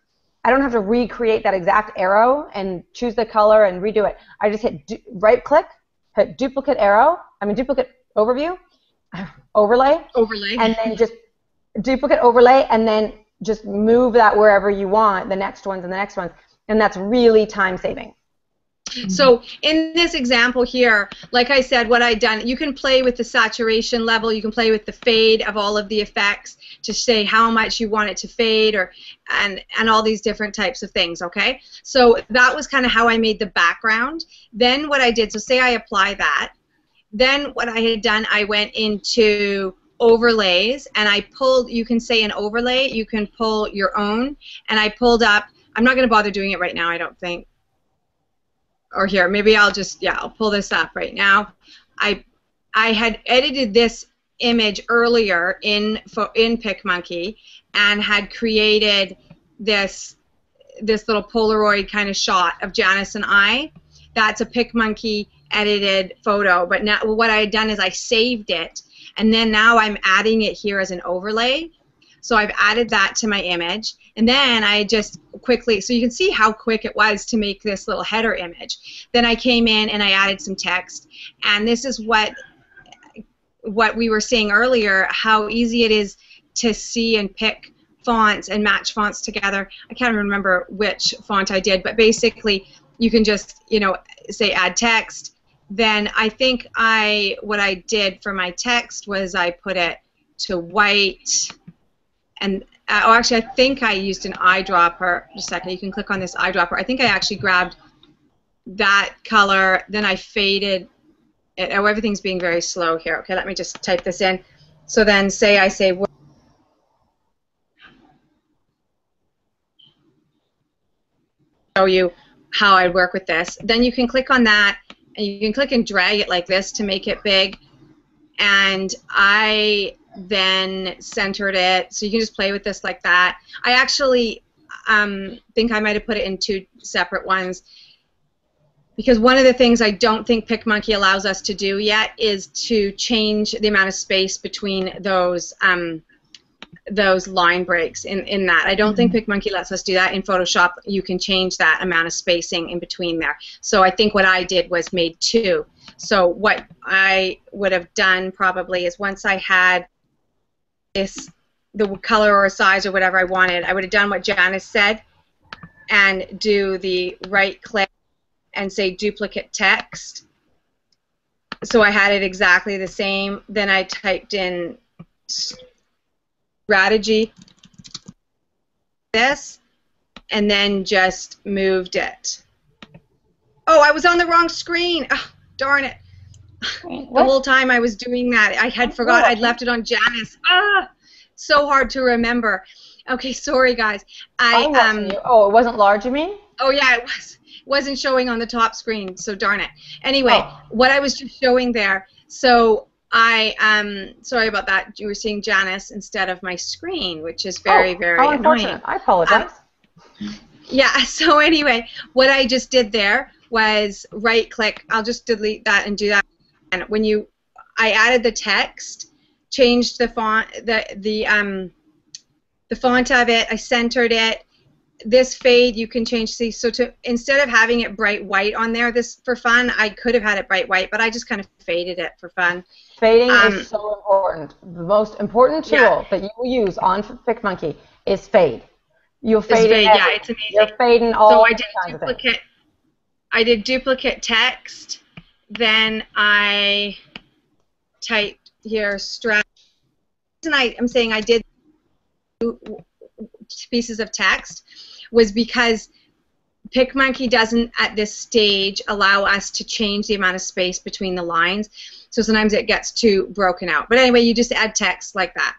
I don't have to recreate that exact arrow and choose the color and redo it. I just hit right-click, hit duplicate overview, overlay, and then just duplicate overlay, and then just move that wherever you want, the next ones and the next ones, and that's really time-saving. So in this example here, like I said, what I've done, you can play with the saturation level, you can play with the fade of all of the effects to say how much you want it to fade, and all these different types of things, okay? So that was kind of how I made the background. Then what I did, so say I apply that, then what I had done, I went into overlays, and I pulled, you can say an overlay, you can pull your own, and I pulled up, I'm not going to bother doing it right now, I don't think. Or here, maybe I'll just, yeah, I'll pull this up right now. I had edited this image earlier in PicMonkey and had created this little Polaroid kind of shot of Janice and I. That's a PicMonkey edited photo, but now what I had done is I saved it, and then now I'm adding it here as an overlay. So I've added that to my image, and then I just quickly, so you can see how quick it was to make this little header image. Then I came in and I added some text, and this is what we were saying earlier, how easy it is to see and pick fonts and match fonts together. I can't remember which font I did, but basically you can just, you know, say add text. Then I think what I did for my text was I put it to white. And oh, actually, I think I used an eyedropper. Just a second, you can click on this eyedropper. I think I actually grabbed that color, then I faded it. Oh, everything's being very slow here. Okay, let me just type this in. So then I say show you how I work with this. Then you can click on that, and you can click and drag it like this to make it big. And I then centered it, so you can just play with this like that. I actually think I might have put it in two separate ones, because one of the things I don't think PicMonkey allows us to do yet is to change the amount of space between those line breaks in that. I don't think PicMonkey lets us do that. In Photoshop, you can change that amount of spacing in between there. So I think what I did was made two. So what I would have done probably is once I had the color or size or whatever I wanted, I would have done what Janice said and do the right click and say duplicate text. So I had it exactly the same. Then I typed in strategy, this, and then just moved it. Oh, I was on the wrong screen. Oh, darn it. The whole time I was doing that, I had forgot I'd left it on Janice. Ah, so hard to remember. Okay, sorry guys. Oh, it wasn't large, you mean? Oh yeah, it wasn't showing on the top screen. So darn it. Anyway, what I was just showing there. So sorry about that. You were seeing Janice instead of my screen, which is very annoying. Unfortunate. I apologize. Yeah. So anyway, what I just did there was right-click. I'll just delete that and do that. And when I added the text, changed the font, the font of it. I centered it. This fade you can change. See, so instead of having it bright white on there, this for fun, I could have had it bright white, but I just kind of faded it for fun. Fading is so important. The most important tool that you will use on PicMonkey is fade. You'll fade it. Yeah, it's amazing. You're fading all so I did duplicate. I did duplicate text. Then I typed here strategy. The reason I'm saying I did pieces of text was because PicMonkey doesn't at this stage allow us to change the amount of space between the lines, so sometimes it gets too broken out. But anyway, you just add text like that.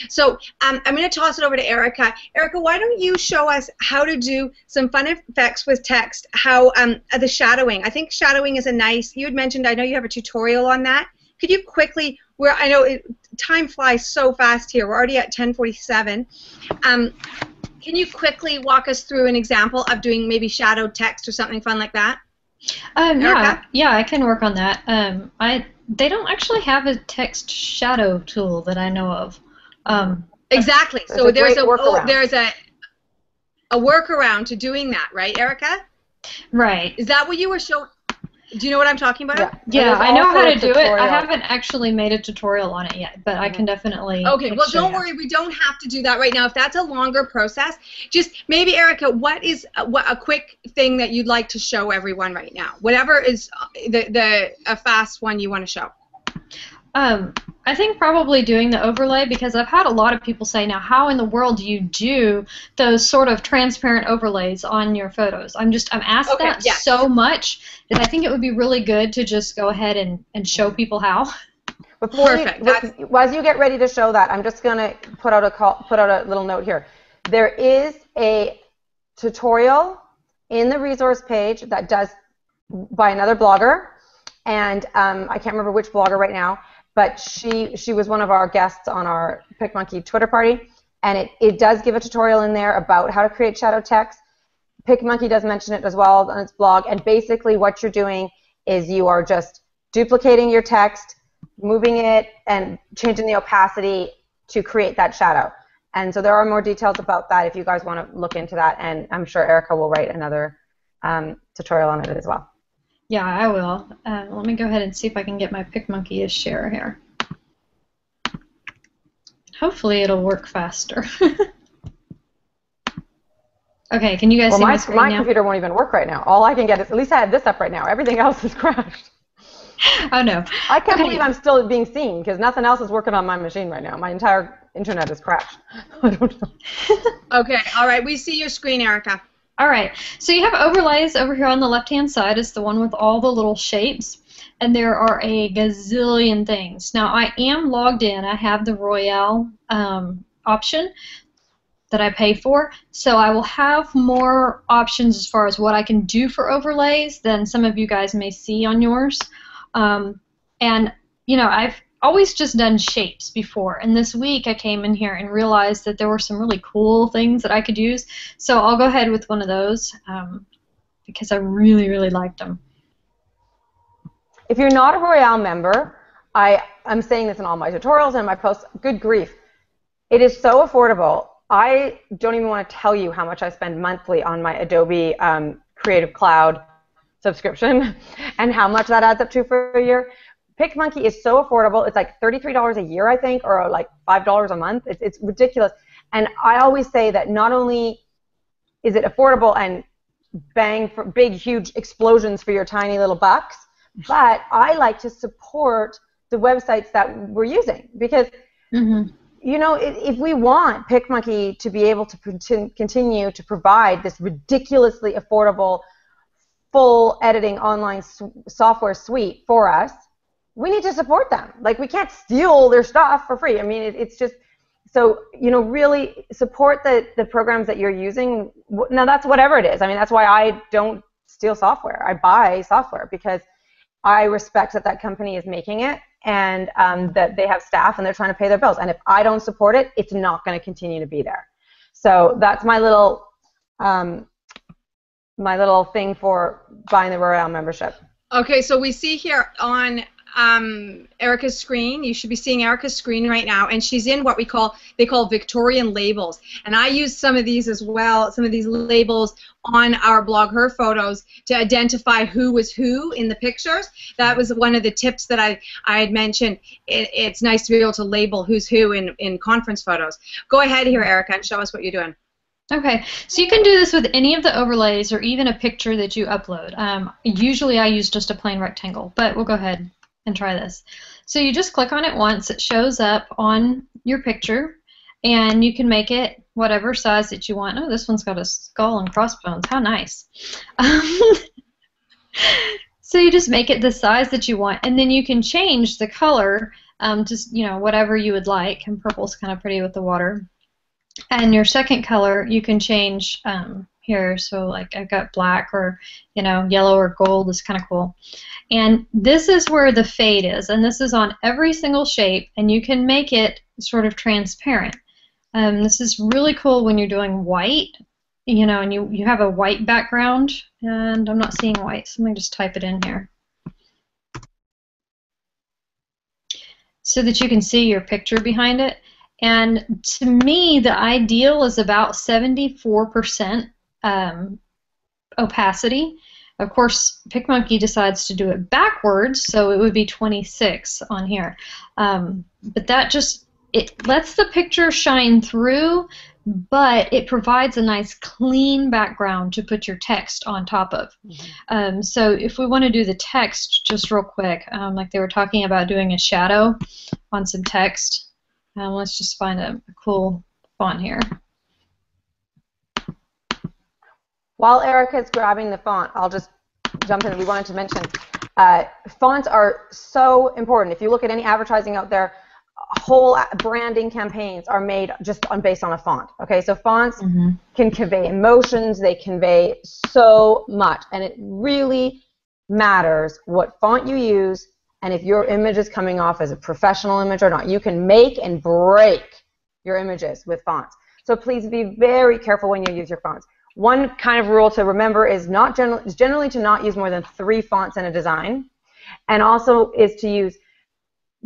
So I'm going to toss it over to Erika. Erika, why don't you show us how to do some fun effects with text, how the shadowing. I think shadowing is a nice, you had mentioned, I know you have a tutorial on that. Could you quickly, I know time flies so fast here. We're already at 10:47. Can you quickly walk us through an example of doing maybe shadowed text or something fun like that? Yeah, I can work on that. They don't actually have a text shadow tool that I know of. Exactly. So there's a workaround to doing that, right, Erika? Right. Is that what you were showing? Do you know what I'm talking about? Yeah, I know how to do it. I haven't actually made a tutorial on it yet, but I can definitely. Okay, well, don't worry. We don't have to do that right now. If that's a longer process, just maybe, Erika, what is a quick thing that you'd like to show everyone right now? Whatever is a fast one you want to show. I think probably doing the overlay, because I've had a lot of people say, now how in the world do you do those sort of transparent overlays on your photos? I'm asked that so much that I think it would be really good to just go ahead and show people how. As you get ready to show that, I'm just going to put out a little note here. There is a tutorial in the resource page that does by another blogger, and I can't remember which blogger right now, but she was one of our guests on our PicMonkey Twitter party, and it does give a tutorial in there about how to create shadow text. PicMonkey does mention it as well on its blog, and basically what you're doing is you are just duplicating your text, moving it, and changing the opacity to create that shadow. And so there are more details about that if you guys want to look into that, and I'm sure Erika will write another tutorial on it as well. Yeah, I will. Let me go ahead and see if I can get my PicMonkey to share here. Hopefully it'll work faster. Okay, can you guys see my screen now? My computer won't even work right now. All I can get is, at least I have this up right now. Everything else is crashed. Oh, no. I can't believe I'm still being seen, because nothing else is working on my machine right now. My entire internet is crashed. I don't know. Okay, all right. We see your screen, Erika. All right, so you have overlays over here on the left-hand side. It's the one with all the little shapes, and there are a gazillion things. Now, I am logged in. I have the Royale option that I pay for, so I will have more options as far as what I can do for overlays than some of you guys may see on yours. And, you know, I've always just done shapes before, and this week I came in here and realized that there were some really cool things that I could use, so I'll go ahead with one of those because I really, really liked them. If you're not a Royale member, I'm saying this in all my tutorials and my posts, good grief, it is so affordable. I don't even want to tell you how much I spend monthly on my Adobe Creative Cloud subscription and how much that adds up to for a year. PicMonkey is so affordable. It's like $33 a year, I think, or like $5 a month. It's ridiculous. And I always say that not only is it affordable and bang for big, huge explosions for your tiny little bucks, but I like to support the websites that we're using because, you know, if we want PicMonkey to be able to continue to provide this ridiculously affordable, full editing online software suite for us, we need to support them. Like, we can't steal their stuff for free. I mean, it's just, so, you know, really support the programs that you're using. Now, that's whatever it is. I mean, that's why I don't steal software. I buy software because I respect that that company is making it and that they have staff and they're trying to pay their bills. And if I don't support it, it's not going to continue to be there. So that's my little thing for buying the Royale membership. Okay, so we see here on Erika's screen. You should be seeing Erika's screen right now, and she's in what they call Victorian labels. And I use some of these as well, some of these labels on our blog, Her Photos, to identify who was who in the pictures. That was one of the tips that I had mentioned. It's nice to be able to label who's who in conference photos. Go ahead here, Erika, and show us what you're doing. Okay, so you can do this with any of the overlays or even a picture that you upload. Usually I use just a plain rectangle, but we'll go ahead and try this. So you just click on it once, it shows up on your picture, and you can make it whatever size that you want. Oh, this one's got a skull and crossbones. How nice. So you just make it the size that you want, and then you can change the color just, you know, whatever you would like, and purple's kind of pretty with the water. And your second color, you can change here, so like I've got black, or, you know, yellow or gold is kind of cool. And this is where the fade is, and this is on every single shape, and you can make it sort of transparent. This is really cool when you're doing white, you know, and you have a white background, and I'm not seeing white, so let me just type it in here so that you can see your picture behind it. And to me, the ideal is about 74% opacity. Of course, PicMonkey decides to do it backwards, so it would be 26 on here. But that just, it lets the picture shine through, but it provides a nice clean background to put your text on top of. So if we want to do the text just real quick, like they were talking about doing a shadow on some text, let's just find a cool font here. While Erika's grabbing the font, I'll just jump in. We wanted to mention fonts are so important. If you look at any advertising out there, whole branding campaigns are made just based on a font. Okay, so fonts can convey emotions, they convey so much, and it really matters what font you use and if your image is coming off as a professional image or not. You can make and break your images with fonts. So please be very careful when you use your fonts. One kind of rule to remember is generally to not use more than 3 fonts in a design, and also is to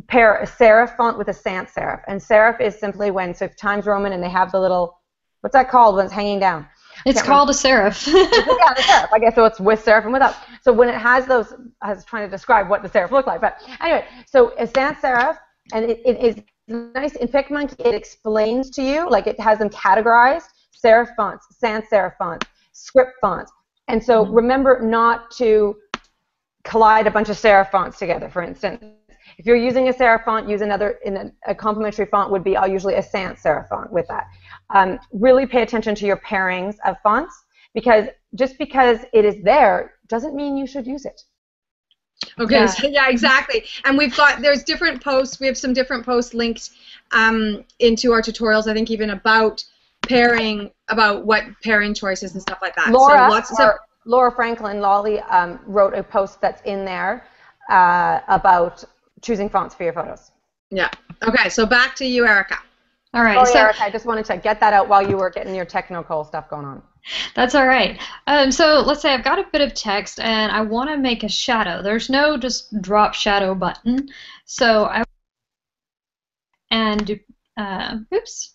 pair a serif font with a sans serif. And serif is simply when, so if Times Roman and they have the little, what's that called when it's hanging down? It's called a serif. Yeah, the serif. I guess so. It's with serif and without. So when it has those, I was trying to describe what the serif looked like. But anyway, so a sans serif, and it is nice. In PicMonkey, it explains to you, like it has them categorized: serif fonts, sans serif fonts, script fonts. And so remember not to collide a bunch of serif fonts together. For instance, if you're using a serif font, use another, a complementary font would be usually a sans serif font with that. Really pay attention to your pairings of fonts, because just because it is there doesn't mean you should use it. Okay, yeah. So, yeah, exactly. And there's different posts. We have some different posts linked into our tutorials, I think even about pairing, about what pairing choices and stuff like that. Laura Franklin, Lolly, wrote a post that's in there about choosing fonts for your photos. Yeah. Okay, so back to you, Erika. All right. Sorry, Erika, I just wanted to get that out while you were getting your technical stuff going on. That's all right. So let's say I've got a bit of text and I want to make a shadow. There's no just drop shadow button. So oops,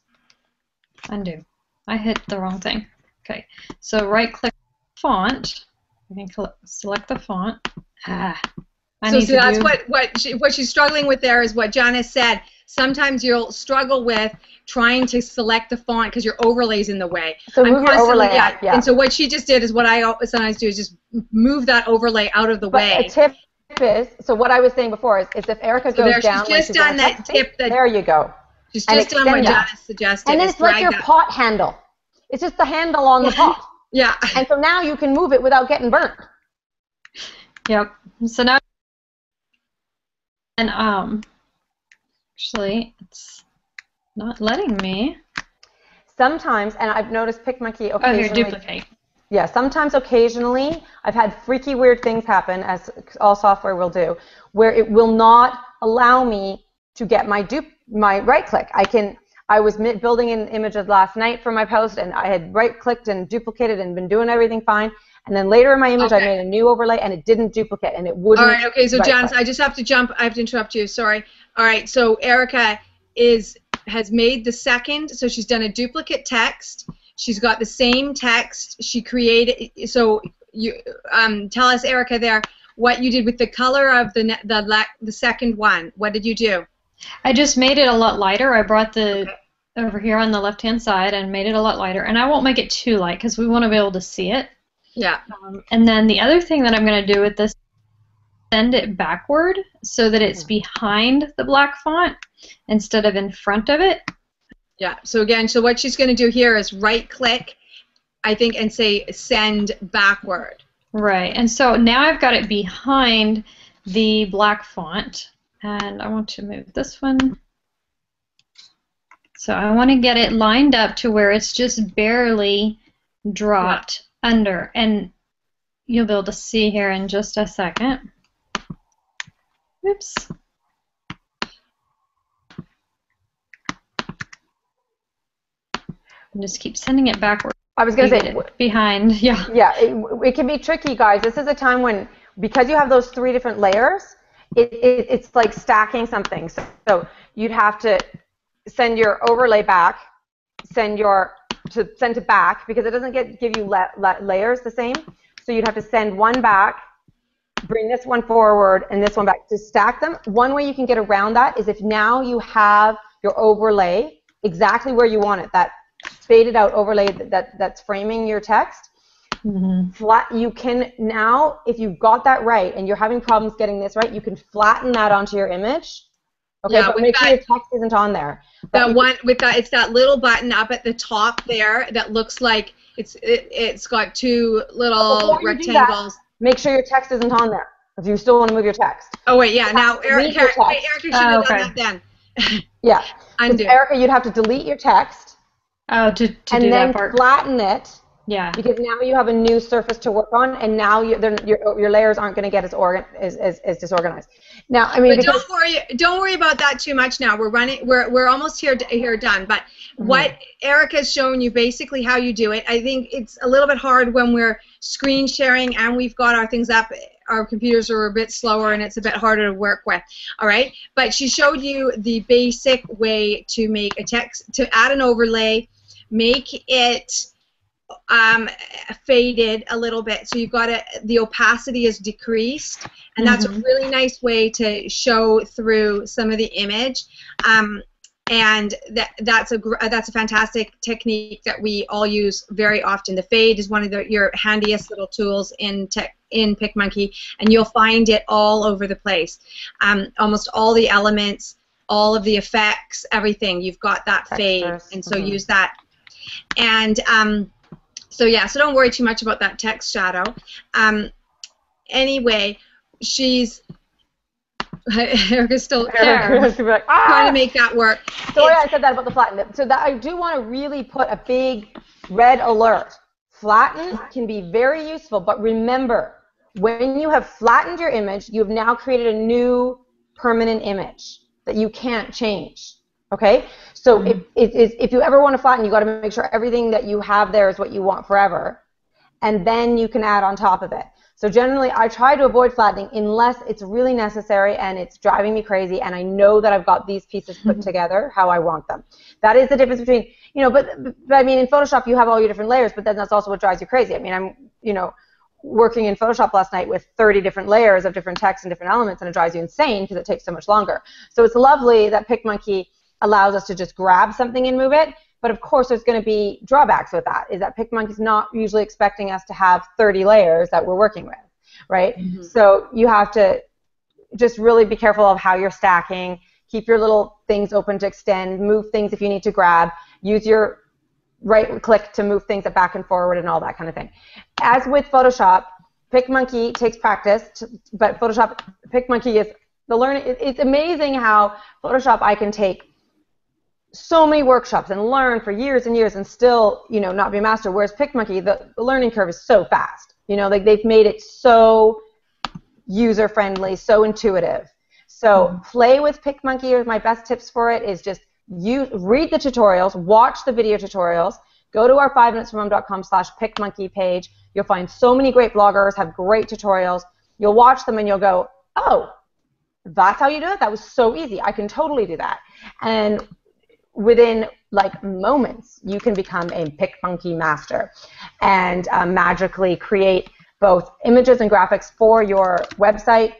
undo. I hit the wrong thing. Okay. So right click font. You can select the font. So that's what she's struggling with there, is what Janice said. Sometimes you'll struggle with trying to select the font because your overlay's in the way. So move your overlay out, yeah. And so what she just did is what I sometimes do is just move that overlay out of the way. A tip is, so what I was saying before is if Erika goes down, she's just done that tip. There you go. She's just done what Janice suggested. And then it's like your pot handle. It's just the handle on the pot. Yeah. And so now you can move it without getting burnt. Yep. So now, and actually, it's not letting me. Sometimes, and I've noticed PicMonkey occasionally. Oh, here, duplicate. Yeah, sometimes occasionally, I've had freaky weird things happen, as all software will do, where it will not allow me to get my right click. I was building an image last night for my post, and I had right clicked and duplicated and been doing everything fine. And then later in my image, I made a new overlay, and it didn't duplicate, and it wouldn't. All right, okay, so Janice, I just have to jump. I have to interrupt you. Sorry. All right, so Erika has made the second, so she's done a duplicate text. She's got the same text. She created. So you tell us, Erika, there what you did with the color of the second one. What did you do? I just made it a lot lighter. I brought the over here on the left-hand side and made it a lot lighter, and I won't make it too light because we want to be able to see it. Yeah. And then the other thing that I'm going to do with this, send it backward so that it's behind the black font instead of in front of it. Yeah. So again, so what she's going to do here is right-click, I think, and say send backward. Right. And so now I've got it behind the black font. And I want to move this one. So I want to get it lined up to where it's just barely dropped under. And you'll be able to see here in just a second. Oops. And just keep sending it backward. I was going to say, behind, yeah. Yeah, it can be tricky, guys. This is a time when, because you have those 3 different layers, it's like stacking something. So you'd have to send your overlay back, send to back, because it doesn't give you layers the same. So you'd have to send one back, bring this one forward, and this one back to stack them. One way you can get around that is if now you have your overlay exactly where you want it, that faded out overlay that's framing your text. Flat, you can now, if you've got that right and you're having problems getting this right, you can flatten that onto your image. Okay, but make sure your text isn't on there. It's that little button up at the top there that looks like it's got 2 little rectangles. Make sure your text isn't on there if you still want to move your text. Oh wait, yeah. Now Erika should have done that then. Yeah. Undo. Erika, you'd have to delete your text. Oh, to do that part. And then flatten it. Yeah. Because now you have a new surface to work on, and now your layers aren't going to get as disorganized. Now, I mean, but don't worry about that too much. Now we're almost here done. But what Erika's shown you basically how you do it. I think it's a little bit hard when we're screen sharing and we've got our things up. Our computers are a bit slower and it's a bit harder to work with. All right. But she showed you the basic way to make a text, to add an overlay, make it faded a little bit, so you've got the opacity is decreased, and that's a really nice way to show through some of the image, and that's a fantastic technique that we all use very often. The fade is one of your handiest little tools in PicMonkey, and you'll find it all over the place. Almost all the elements, all of the effects, everything, you've got that fade, and so use that. And so yeah, so don't worry too much about that text shadow. Anyway, Erika's still there, trying to make that work. Sorry, I said that about the flatten. So that I do want to really put a big red alert. Flatten can be very useful, but remember, when you have flattened your image, you have now created a new permanent image that you can't change. Okay, so if you ever want to flatten, you got to make sure everything that you have there is what you want forever, and then you can add on top of it. So generally, I try to avoid flattening unless it's really necessary and it's driving me crazy, and I know that I've got these pieces put together how I want them. That is the difference between, but I mean, in Photoshop you have all your different layers, but then that's also what drives you crazy. I mean, I'm working in Photoshop last night with 30 different layers of different text and different elements, and it drives you insane because it takes so much longer. So it's lovely that PicMonkey allows us to just grab something and move it, but of course there's going to be drawbacks with that, is that PicMonkey's not usually expecting us to have 30 layers that we're working with, right? So you have to just really be careful of how you're stacking, keep your little things open to extend, move things if you need to grab, use your right click to move things back and forward and all that kind of thing. As with Photoshop, PicMonkey takes practice, but PicMonkey is the learning. It's amazing how Photoshop I can take so many workshops and learn for years and years and still, not be a master. Whereas PicMonkey, the learning curve is so fast. Like they've made it so user-friendly, so intuitive. So play with PicMonkey. My best tips for it is just read the tutorials, watch the video tutorials, go to our 5minutesformom.com/PicMonkey page. You'll find so many great bloggers have great tutorials. You'll watch them and you'll go, oh, that's how you do it? That was so easy. I can totally do that. And within like moments, you can become a PicMonkey master and magically create both images and graphics for your website,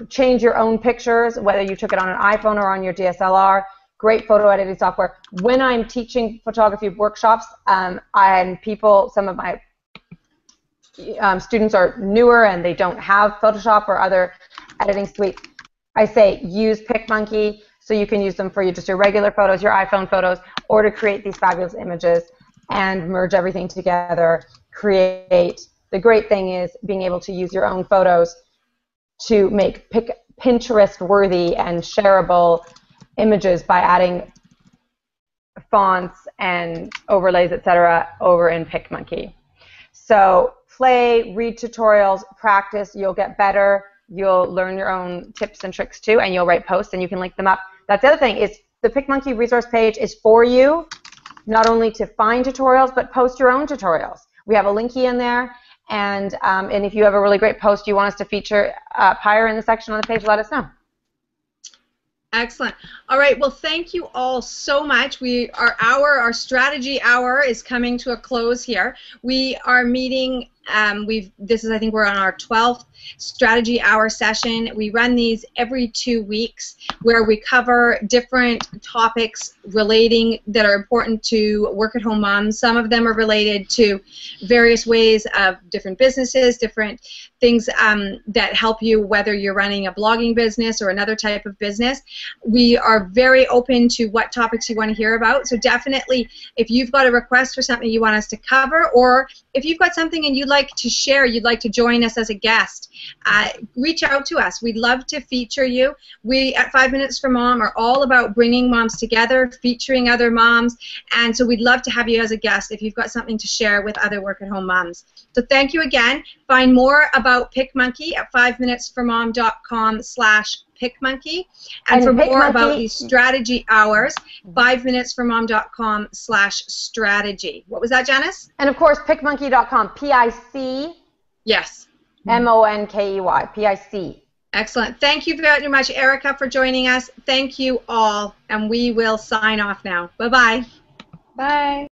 change your own pictures, whether you took it on an iPhone or on your DSLR, great photo editing software. When I'm teaching photography workshops, some of my students are newer and they don't have Photoshop or other editing suites, I say use PicMonkey so you can use them for just your regular photos, your iPhone photos, or to create these fabulous images and merge everything together, create. The great thing is being able to use your own photos to make Pinterest-worthy and shareable images by adding fonts and overlays, etc., over in PicMonkey. So play, read tutorials, practice. You'll get better. You'll learn your own tips and tricks too, and you'll write posts, and you can link them up. That's the other thing, is the PicMonkey resource page is for you, not only to find tutorials, but post your own tutorials. We have a linky in there, and if you have a really great post you want us to feature higher in the section on the page, let us know. Excellent. All right. Well, thank you all so much. Our strategy hour is coming to a close here. We are meeting. I think we're on our 12th strategy hour session. We run these every 2 weeks, where we cover different topics that are important to work-at-home moms. Some of them are related to various ways of different businesses, different things that help you, whether you're running a blogging business or another type of business. We are very open to what topics you want to hear about. So definitely, if you've got a request for something you want us to cover, or if you've got something and you'd like to share, you'd like to join us as a guest, reach out to us. We'd love to feature you. We at 5 Minutes for Mom are all about bringing moms together, featuring other moms, and so we'd love to have you as a guest if you've got something to share with other work-at-home moms. So thank you again. Find more about PicMonkey at 5minutesformom.com/PicMonkey, and for more about these strategy hours, 5minutesformom.com/strategy. What was that, Janice? And of course, PicMonkey.com, P-I-C. Yes. M-O-N-K-E-Y, P-I-C. Excellent. Thank you very much, Erika, for joining us. Thank you all, and we will sign off now. Bye-bye. Bye.